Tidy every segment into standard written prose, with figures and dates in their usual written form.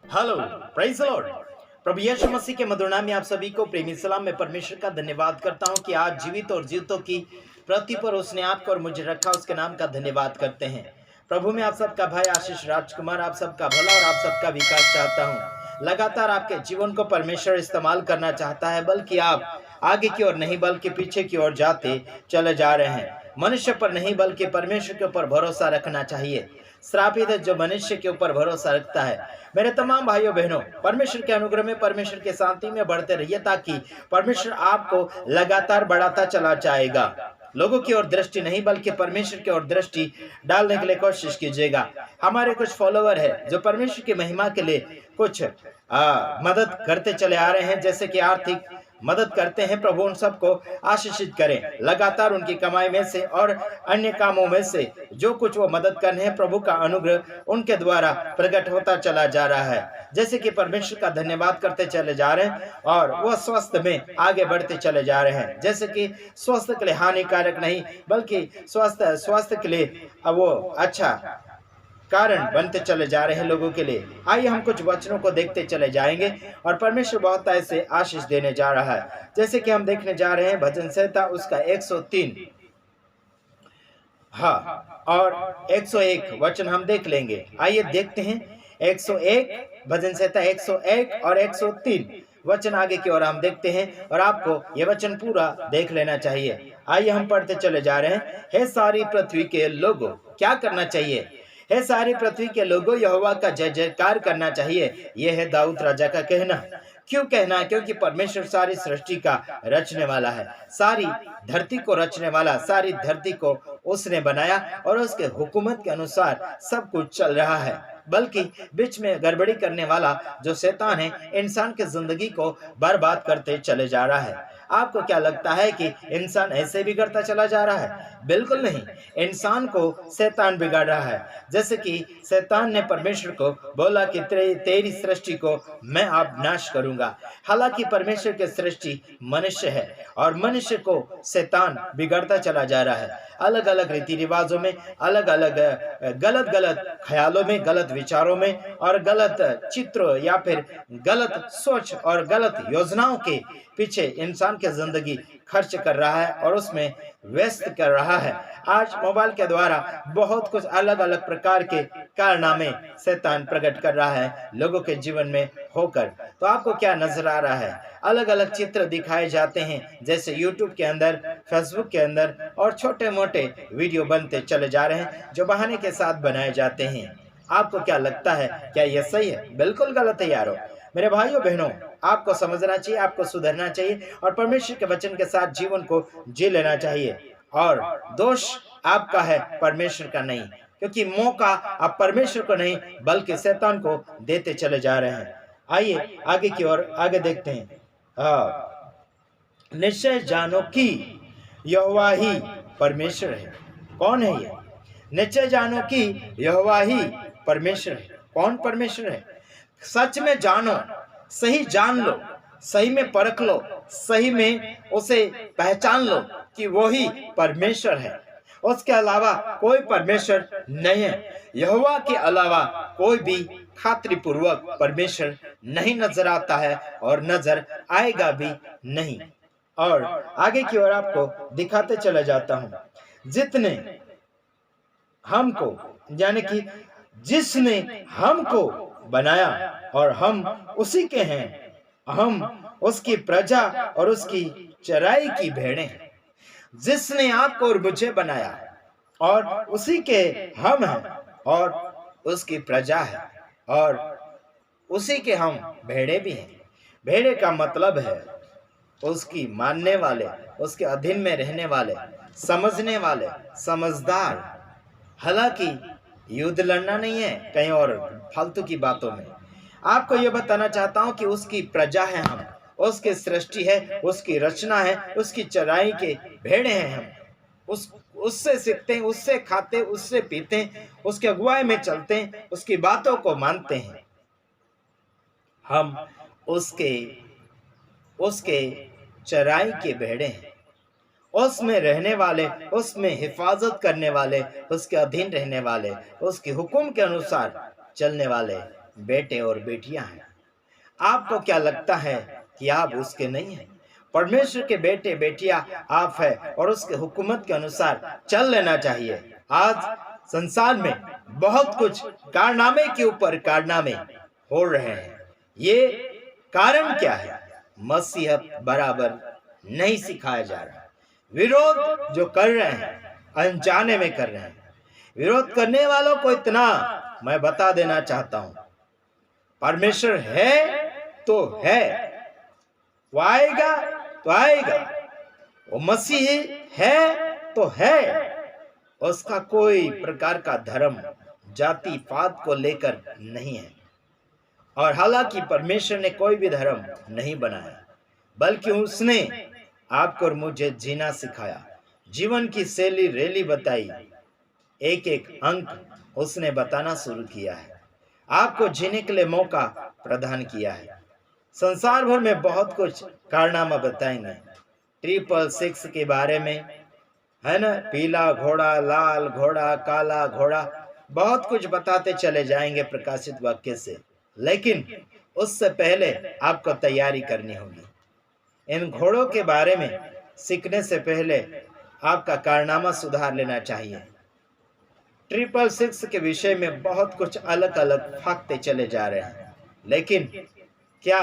Hello, praise the Lord. प्रभु यीशु मसीह के मधुर नाम में आप सभी को प्रेमी सलाम। मैं परमेश्वर का धन्यवाद करता हूं कि आज जीवित और जीवितों की पृथ्वी पर उसने आपको और मुझे रखा, उसके नाम का धन्यवाद करते हैं। प्रभु में आप सबका भाई आशीष राजकुमार आप सबका भला और आप सबका विकास चाहता हूं। लगातार आपके जीवन को परमेश्वर इस्तेमाल करना चाहता है, बल्कि आप आगे की ओर नहीं बल्कि पीछे की ओर जाते चले जा रहे हैं। मनुष्य पर नहीं बल्कि परमेश्वर के ऊपर भरोसा रखना चाहिए। श्रापित है जो मनुष्य के ऊपर भरोसा रखता है। मेरे तमाम भाइयों बहनों, परमेश्वर के अनुग्रह में, परमेश्वर के शांति में बढ़ते रहिए, ताकि परमेश्वर आपको लगातार बढ़ाता चला जाएगा। लोगों की ओर दृष्टि नहीं बल्कि परमेश्वर की ओर दृष्टि डालने के लिए कोशिश कीजिएगा। हमारे कुछ फॉलोवर है जो परमेश्वर की महिमा के लिए कुछ मदद करते चले आ रहे हैं, जैसे कि आर्थिक मदद करते हैं। प्रभु उन सबको आशीषित करें। लगातार उनकी कमाई में से और अन्य कामों में से जो कुछ वो मदद कर रहे हैं, प्रभु का अनुग्रह उनके द्वारा प्रकट होता चला जा रहा है। जैसे कि परमेश्वर का धन्यवाद करते चले जा रहे हैं और वह स्वस्थ में आगे बढ़ते चले जा रहे हैं। जैसे कि स्वास्थ्य के लिए हानिकारक नहीं बल्कि स्वास्थ्य के लिए वो अच्छा कारण बनते चले जा रहे हैं लोगों के लिए। आइए हम कुछ वचनों को देखते चले जाएंगे और परमेश्वर बहुत ऐसे आशीष देने जा रहा है। जैसे कि हम देखने जा रहे हैं भजन संहिता उसका 103 और 101 वचन हम देख लेंगे। आइए देखते हैं 101 भजन संहिता 101 और 103 वचन आगे की ओर हम देखते हैं और आपको ये वचन पूरा देख लेना चाहिए। आइए हम पढ़ते चले जा रहे हैं। हे सारी पृथ्वी के लोगों, क्या करना चाहिए? हे सारी पृथ्वी के लोगों, यहोवा का जय जयकार करना चाहिए। यह है दाऊद राजा का कहना। क्यों कहना? क्योंकि परमेश्वर सारी सृष्टि का रचने वाला है, सारी धरती को रचने वाला, सारी धरती को उसने बनाया और उसके हुकूमत के अनुसार सब कुछ चल रहा है। बल्कि बीच में गड़बड़ी करने वाला जो शैतान है, इंसान की जिंदगी को बर्बाद करते चले जा रहा है। आपको क्या लगता है कि इंसान ऐसे बिगड़ता चला जा रहा है? बिल्कुल नहीं। इंसान को शैतान बिगाड़ रहा है। जैसे कि शैतान ने परमेश्वर को बोला कि तेरी सृष्टि को मैं अब नाश करूंगा। हालांकि परमेश्वर की सृष्टि मनुष्य है और मनुष्य को शैतान बिगड़ता चला जा रहा है। अलग अलग रीति रिवाजों में, अलग अलग गलत गलत ख्यालों में, गलत विचारों में और गलत चित्रों या फिर गलत सोच और गलत योजनाओं के पीछे इंसान की जिंदगी खर्च कर रहा है और उसमें व्यस्त कर रहा है। आज मोबाइल के द्वारा बहुत कुछ अलग अलग प्रकार के कारनामे शैतान प्रकट कर रहा है लोगों के जीवन में होकर। तो आपको क्या नजर आ रहा है? अलग अलग चित्र दिखाए जाते हैं, जैसे यूट्यूब के अंदर, फेसबुक के अंदर, और छोटे मोटे वीडियो बनते चले जा रहे हैं जो बहाने के साथ बनाए जाते हैं। आपको क्या लगता है, क्या यह सही है? बिल्कुल गलत है यारो। मेरे भाइयों बहनों, आपको समझना चाहिए, आपको सुधरना चाहिए और परमेश्वर के वचन के साथ जीवन को जी लेना चाहिए। और दोष आपका है, परमेश्वर का नहीं, क्योंकि मौका आप परमेश्वर को नहीं बल्कि शैतान को देते चले जा रहे हैं। आइए आगे की ओर आगे देखते हैं। निश्चय जानो कि यहोवा ही परमेश्वर है। कौन है ये? निश्चय जानो कि यहोवा ही परमेश्वर है। कौन परमेश्वर है? सच में जानो, सही जान लो, सही में परख लो, सही में उसे पहचान लो कि वो ही परमेश्वर है। उसके अलावा कोई परमेश्वर नहीं है। यहोवा के अलावा कोई भी खातिरपूर्वक परमेश्वर नहीं नजर आता है और नजर आएगा भी नहीं। और आगे की ओर आपको दिखाते चला जाता हूं। जितने हमको, यानी कि जिसने हमको बनाया और हम उसी के हैं, हम उसकी प्रजा और उसकी चराई की भेड़ें हैं। जिसने आपको और मुझे बनाया और उसी के हम हैं और उसकी प्रजा है और उसी के हम भेड़े भी हैं। भेड़े का मतलब है उसकी मानने वाले, उसके अधीन में रहने वाले, समझने वाले, समझदार। हालांकि युद्ध लड़ना नहीं है कहीं और फालतू की बातों में। आपको यह बताना चाहता हूं कि उसकी प्रजा है हम, उसकी सृष्टि है, उसकी रचना है, उसकी चराई के भेड़े हैं हम। उससे सीखते हैं, उससे खाते, उससे पीते हैं, उसके अगुवाई में चलते हैं, उसकी बातों को मानते हैं। हम उसके चराई के भेड़े हैं, उसमें रहने वाले, उसमें हिफाजत करने वाले, उसके अधीन रहने वाले, उसके हुक्म के अनुसार चलने वाले बेटे और बेटियां हैं। आपको क्या लगता है कि आप उसके नहीं हैं? परमेश्वर के बेटे बेटियां आप है और उसके हुकूमत के अनुसार चल लेना चाहिए। आज संसार में बहुत कुछ कारनामे के ऊपर कारनामे हो रहे हैं। ये कारण क्या है? मसीहत बराबर नहीं सिखाया जा रहा। विरोध जो कर रहे हैं अनजाने में कर रहे हैं। विरोध करने वालों को इतना मैं बता देना चाहता हूं, परमेश्वर है तो है, वो आएगा तो आएगा, वो मसीह है तो है। उसका कोई प्रकार का धर्म जाति पात को लेकर नहीं है। और हालांकि परमेश्वर ने कोई भी धर्म नहीं बनाया, बल्कि उसने आपको और मुझे जीना सिखाया, जीवन की शैली रैली बताई, एक एक अंक उसने बताना शुरू किया है, आपको जीने के लिए मौका प्रदान किया है। संसार भर में बहुत कुछ कारनामा बताएंगे, 666 के बारे में, है ना, पीला घोड़ा, लाल घोड़ा, काला घोड़ा, बहुत कुछ बताते चले जाएंगे प्रकाशित वाक्य से। लेकिन उससे पहले आपको तैयारी करनी होगी। इन घोड़ों के बारे में सीखने से पहले आपका कारनामा सुधार लेना चाहिए। 666 के विषय में बहुत कुछ अलग अलग फाकते चले जा रहे हैं, लेकिन क्या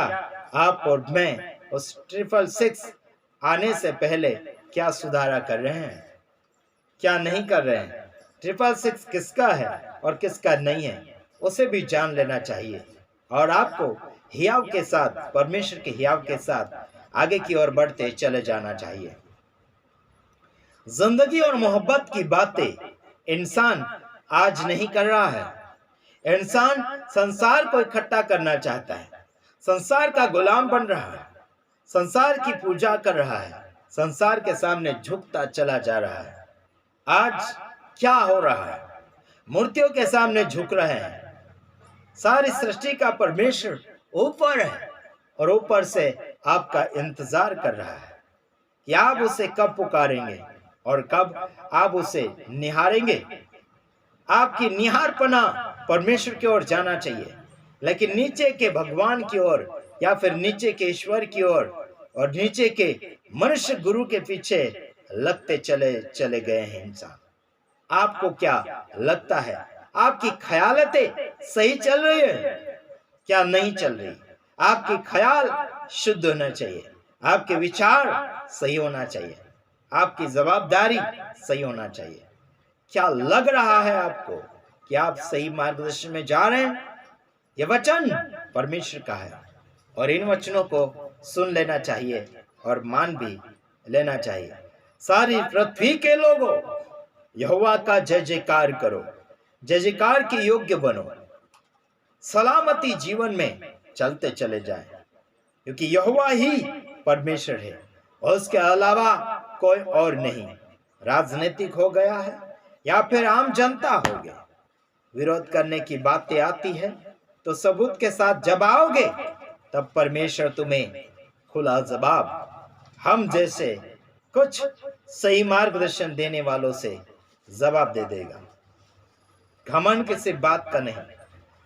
आप और मैं उस 666 आने से पहले क्या सुधारा कर रहे हैं, क्या नहीं कर रहे हैं? 666 किसका है और किसका नहीं है, उसे भी जान लेना चाहिए। और आपको हियाव के साथ, परमेश्वर के हियाव के साथ आगे की ओर बढ़ते चले जाना चाहिए। जिंदगी और मोहब्बत की बातें इंसान आज नहीं कर रहा है। इंसान संसार को इकट्ठा करना चाहता है, संसार का गुलाम बन रहा है, संसार की पूजा कर रहा है, संसार के सामने झुकता चला जा रहा है। आज क्या हो रहा है? मूर्तियों के सामने झुक रहे हैं। सारी सृष्टि का परमेश्वर ऊपर है और ऊपर से आपका इंतजार कर रहा है कि आप उसे कब पुकारेंगे और कब आप उसे निहारेंगे। आपकी निहारपना परमेश्वर की ओर जाना चाहिए, लेकिन नीचे के भगवान की ओर या फिर नीचे के ईश्वर की ओर और नीचे के मनुष्य गुरु के पीछे लगते चले गए हैं इंसान। आपको क्या लगता है? आपकी ख्यालतें सही चल रही है क्या नहीं चल रही? आपकी ख्याल शुद्ध होना चाहिए, आपके विचार सही होना चाहिए, आपकी जवाबदारी सही होना चाहिए। क्या लग रहा है आपको कि आप सही मार्गदर्शन में जा रहे हैं? यह वचन परमेश्वर का है और इन वचनों को सुन लेना चाहिए और मान भी लेना चाहिए। सारी पृथ्वी के लोगों, यहोवा का जय जयकार करो, जय जयकार के योग्य बनो, सलामती जीवन में चलते चले जाएं, क्योंकि यहोवा ही परमेश्वर है और उसके अलावा कोई और नहीं। राजनीतिक हो गया है या फिर आम जनता हो गया, विरोध करने की बातें आती है तो सबूत के साथ जब आओगे तब परमेश्वर तुम्हें खुला जवाब हम जैसे कुछ सही मार्गदर्शन देने वालों से जवाब दे देगा। घमंड किसी बात का नहीं,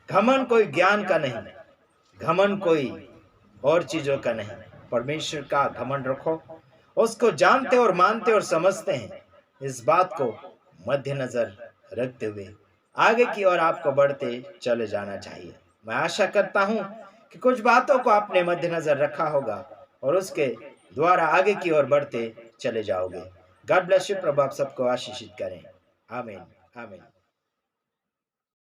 घमंड कोई ज्ञान का नहीं, घमंड कोई और चीजों का नहीं। परमेश्वर का घमंड रखो, उसको जानते और मानते और समझते हैं। इस बात को मद्देनजर रखते हुए आगे की ओर आपको बढ़ते चले जाना चाहिए। मैं आशा करता हूं कि कुछ बातों को आपने मद्देनजर रखा होगा और उसके द्वारा आगे की ओर बढ़ते चले जाओगे। God bless you. प्रभु आप सबको आशीषित करें। आमीन आमीन।